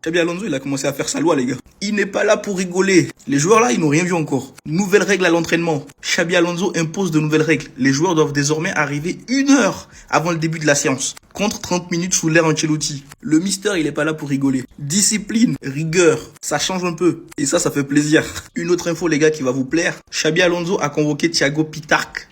Xabi Alonso, il a commencé à faire sa loi, les gars. Il n'est pas là pour rigoler. Les joueurs là, ils n'ont rien vu encore. Nouvelle règle à l'entraînement. Xabi Alonso impose de nouvelles règles. Les joueurs doivent désormais arriver 1 heure avant le début de la séance. Contre 30 minutes sous l'ère Ancelotti. Le mister, il est pas là pour rigoler. Discipline, rigueur, ça change un peu. Et ça fait plaisir. Une autre info, les gars, qui va vous plaire. Xabi Alonso a convoqué Thiago Pitarch.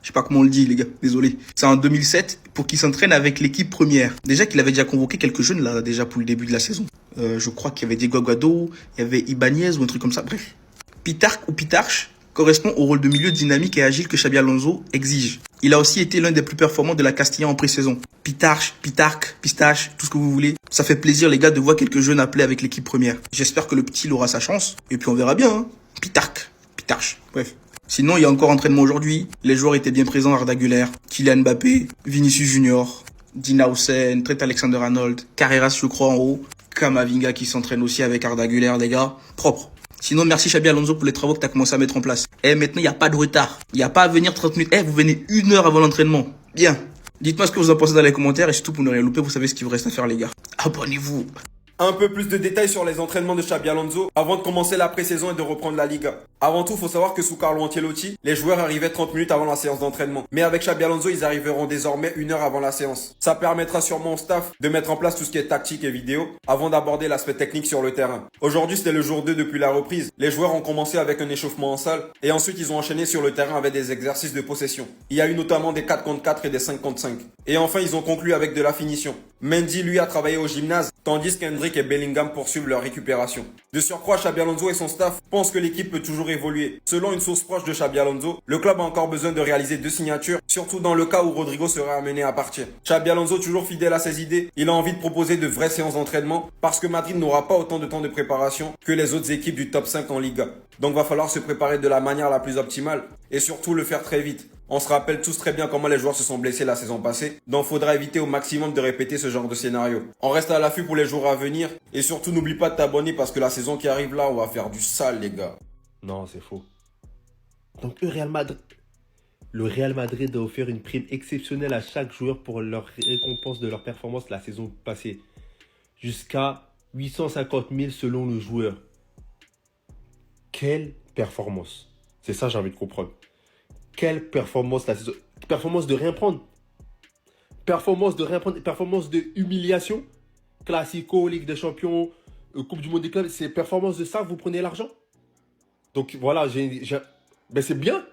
Je sais pas comment on le dit, les gars. Désolé. C'est en 2007 pour qu'il s'entraîne avec l'équipe première. Déjà qu'il avait déjà convoqué quelques jeunes là, déjà pour le début de la saison. Je crois qu'il y avait Diego Aguado, il y avait Ibanez ou un truc comme ça. Bref. Pitarch correspond au rôle de milieu dynamique et agile que Xabi Alonso exige. Il a aussi été l'un des plus performants de la Castilla en pré-saison. Pistache, tout ce que vous voulez. Ça fait plaisir, les gars, de voir quelques jeunes appelés avec l'équipe première. J'espère que le petit aura sa chance. Et puis on verra bien, hein. Pitarch. Bref. Sinon, il y a encore entraînement aujourd'hui. Les joueurs étaient bien présents, Arda Güler, Kylian Mbappé, Vinicius Junior, Dina Hussein, Trent Alexander-Arnold, Carreras, je crois, en haut. Kamavinga qui s'entraîne aussi avec Arda Güler, les gars. Propre. Sinon, merci Xabi Alonso pour les travaux que tu as commencé à mettre en place. Maintenant, il n'y a pas de retard. Il n'y a pas à venir 30 minutes. Vous venez 1 heure avant l'entraînement. Bien. Dites-moi ce que vous en pensez dans les commentaires et surtout pour ne rien louper, vous savez ce qu'il vous reste à faire, les gars. Abonnez-vous. Un peu plus de détails sur les entraînements de Xabi Alonso avant de commencer la pré-saison et de reprendre la Liga. Avant tout, faut savoir que sous Carlo Ancelotti, les joueurs arrivaient 30 minutes avant la séance d'entraînement. Mais avec Xabi Alonso, ils arriveront désormais 1 heure avant la séance. Ça permettra sûrement au staff de mettre en place tout ce qui est tactique et vidéo avant d'aborder l'aspect technique sur le terrain. Aujourd'hui, c'était le jour 2 depuis la reprise. Les joueurs ont commencé avec un échauffement en salle et ensuite ils ont enchaîné sur le terrain avec des exercices de possession. Il y a eu notamment des 4 contre 4 et des 5 contre 5. Et enfin, ils ont conclu avec de la finition. Mendy, lui, a travaillé au gymnase, tandis qu'Hendrick et Bellingham poursuivent leur récupération. De surcroît, Xabi Alonso et son staff pensent que l'équipe peut toujours évoluer. Selon une source proche de Xabi Alonso, le club a encore besoin de réaliser 2 signatures, surtout dans le cas où Rodrigo serait amené à partir. Xabi Alonso, toujours fidèle à ses idées, il a envie de proposer de vraies séances d'entraînement parce que Madrid n'aura pas autant de temps de préparation que les autres équipes du top 5 en Liga. Donc va falloir se préparer de la manière la plus optimale et surtout le faire très vite. On se rappelle tous très bien comment les joueurs se sont blessés la saison passée, donc faudra éviter au maximum de répéter ce genre de scénario. On reste à l'affût pour les jours à venir, et surtout n'oublie pas de t'abonner parce que la saison qui arrive là, on va faire du sale, les gars. Non, c'est faux. Donc le Real Madrid a offert une prime exceptionnelle à chaque joueur pour leur récompense de leur performance la saison passée. Jusqu'à 850 000 selon le joueur. Quelle performance! C'est ça, j'ai envie de comprendre. Quelle performance la saison. Performance de rien prendre. Performance de humiliation. Classico, Ligue des Champions, Coupe du Monde des clubs. C'est performance de ça que vous prenez l'argent. Donc voilà, ben c'est bien.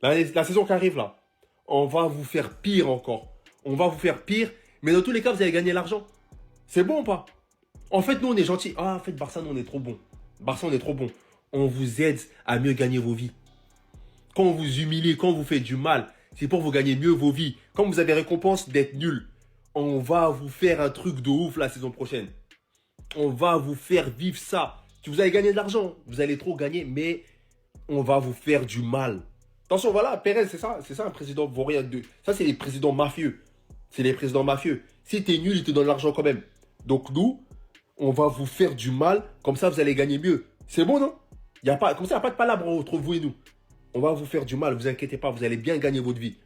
La saison qui arrive là, on va vous faire pire encore. On va vous faire pire. Mais dans tous les cas, vous allez gagner l'argent. C'est bon ou pas? En fait, nous, on est gentils. Ah, en fait, Barça, nous, on est trop bon. Barça, on est trop bon. On vous aide à mieux gagner vos vies. Quand on vous humilie, quand on vous fait du mal, c'est pour vous gagner mieux vos vies. Quand vous avez récompense d'être nul, on va vous faire un truc de ouf la saison prochaine. On va vous faire vivre ça. Si vous allez gagner de l'argent, vous allez trop gagner, mais on va vous faire du mal. Attention, voilà, Pérez, c'est ça un président vaurien de. Ça, c'est les présidents mafieux. C'est les présidents mafieux. Si t'es nul, ils te donnent l'argent quand même. Donc nous, on va vous faire du mal, comme ça vous allez gagner mieux. C'est bon, non? Comme ça, il n'y a pas de palabre entre vous et nous. On va vous faire du mal, vous inquiétez pas, vous allez bien gagner votre vie.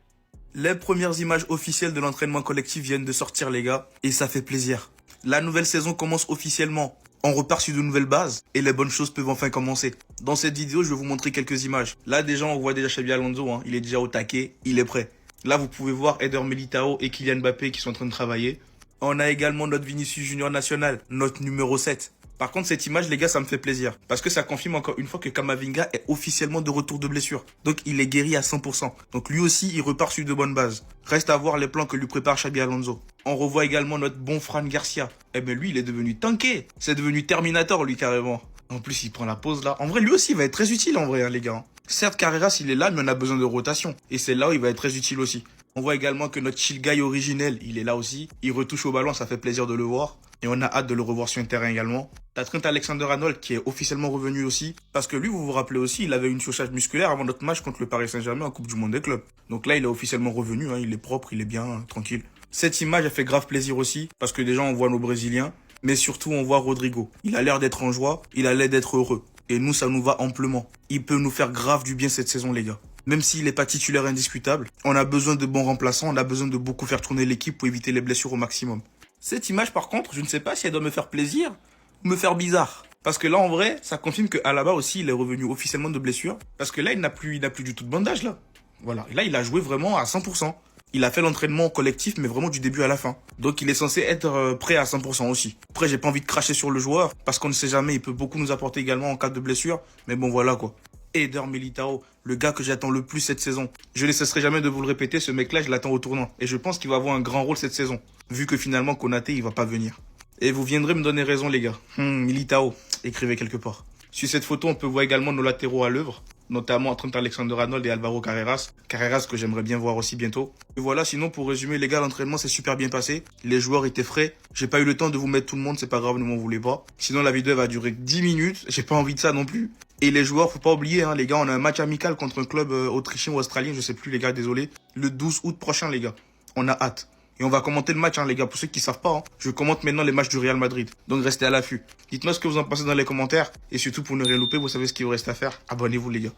Les premières images officielles de l'entraînement collectif viennent de sortir, les gars, et ça fait plaisir. La nouvelle saison commence officiellement. On repart sur de nouvelles bases et les bonnes choses peuvent enfin commencer. Dans cette vidéo, je vais vous montrer quelques images. Là, déjà, on voit déjà Xabi Alonso, il est déjà au taquet, il est prêt. Là, vous pouvez voir Eder Militao et Kylian Mbappé qui sont en train de travailler. On a également notre Vinicius Junior national, notre numéro 7. Par contre, cette image, les gars, ça me fait plaisir. Parce que ça confirme encore une fois que Kamavinga est officiellement de retour de blessure. Donc, il est guéri à 100%. Donc, lui aussi, il repart sur de bonnes bases. Reste à voir les plans que lui prépare Xabi Alonso. On revoit également notre bon Fran Garcia. Lui, il est devenu tanké. C'est devenu Terminator, lui, carrément. En plus, il prend la pause, là. En vrai, lui aussi, il va être très utile, en vrai, les gars. Certes, Carreras, il est là, mais on a besoin de rotation. Et c'est là où il va être très utile aussi. On voit également que notre chill guy originel, il est là aussi. Il retouche au ballon, ça fait plaisir de le voir. Et on a hâte de le revoir sur un terrain également. T'as Trent Alexander-Arnold qui est officiellement revenu aussi. Parce que lui, vous vous rappelez aussi, il avait une surcharge musculaire avant notre match contre le Paris Saint-Germain en Coupe du Monde des clubs. Donc là, il est officiellement revenu, il est propre, il est bien, tranquille. Cette image, elle fait grave plaisir aussi. Parce que déjà, on voit nos Brésiliens. Mais surtout, on voit Rodrigo. Il a l'air d'être en joie, il a l'air d'être heureux. Et nous, ça nous va amplement. Il peut nous faire grave du bien cette saison, les gars. Même s'il n'est pas titulaire indiscutable, on a besoin de bons remplaçants, on a besoin de beaucoup faire tourner l'équipe pour éviter les blessures au maximum. Cette image, par contre, je ne sais pas si elle doit me faire plaisir ou me faire bizarre. Parce que là, en vrai, ça confirme que Alaba aussi, il est revenu officiellement de blessure. Parce que là, il n'a plus du tout de bandage, là. Voilà. Et là, il a joué vraiment à 100%. Il a fait l'entraînement collectif, mais vraiment du début à la fin. Donc, il est censé être prêt à 100% aussi. Après, j'ai pas envie de cracher sur le joueur, parce qu'on ne sait jamais, il peut beaucoup nous apporter également en cas de blessure. Mais bon, voilà, quoi. Eder Militao, le gars que j'attends le plus cette saison. Je ne cesserai jamais de vous le répéter, ce mec-là, je l'attends au tournant. Et je pense qu'il va avoir un grand rôle cette saison. Vu que finalement, Konaté, il va pas venir. Et vous viendrez me donner raison, les gars. Militao, écrivez quelque part. Sur cette photo, on peut voir également nos latéraux à l'œuvre, notamment Trent Alexander-Arnold et Alvaro Carreras. Carreras que j'aimerais bien voir aussi bientôt. Et voilà, sinon pour résumer, les gars, l'entraînement s'est super bien passé. Les joueurs étaient frais. J'ai pas eu le temps de vous mettre tout le monde, c'est pas grave, ne m'en voulez pas. Sinon la vidéo va durer 10 minutes, j'ai pas envie de ça non plus. Et les joueurs, faut pas oublier, les gars, on a un match amical contre un club autrichien ou australien, je sais plus les gars, désolé. Le 12 août prochain, les gars. On a hâte. Et on va commenter le match, les gars, pour ceux qui savent pas. Je commente maintenant les matchs du Real Madrid. Donc restez à l'affût. Dites-moi ce que vous en pensez dans les commentaires. Et surtout, pour ne rien louper, vous savez ce qu'il vous reste à faire. Abonnez-vous, les gars.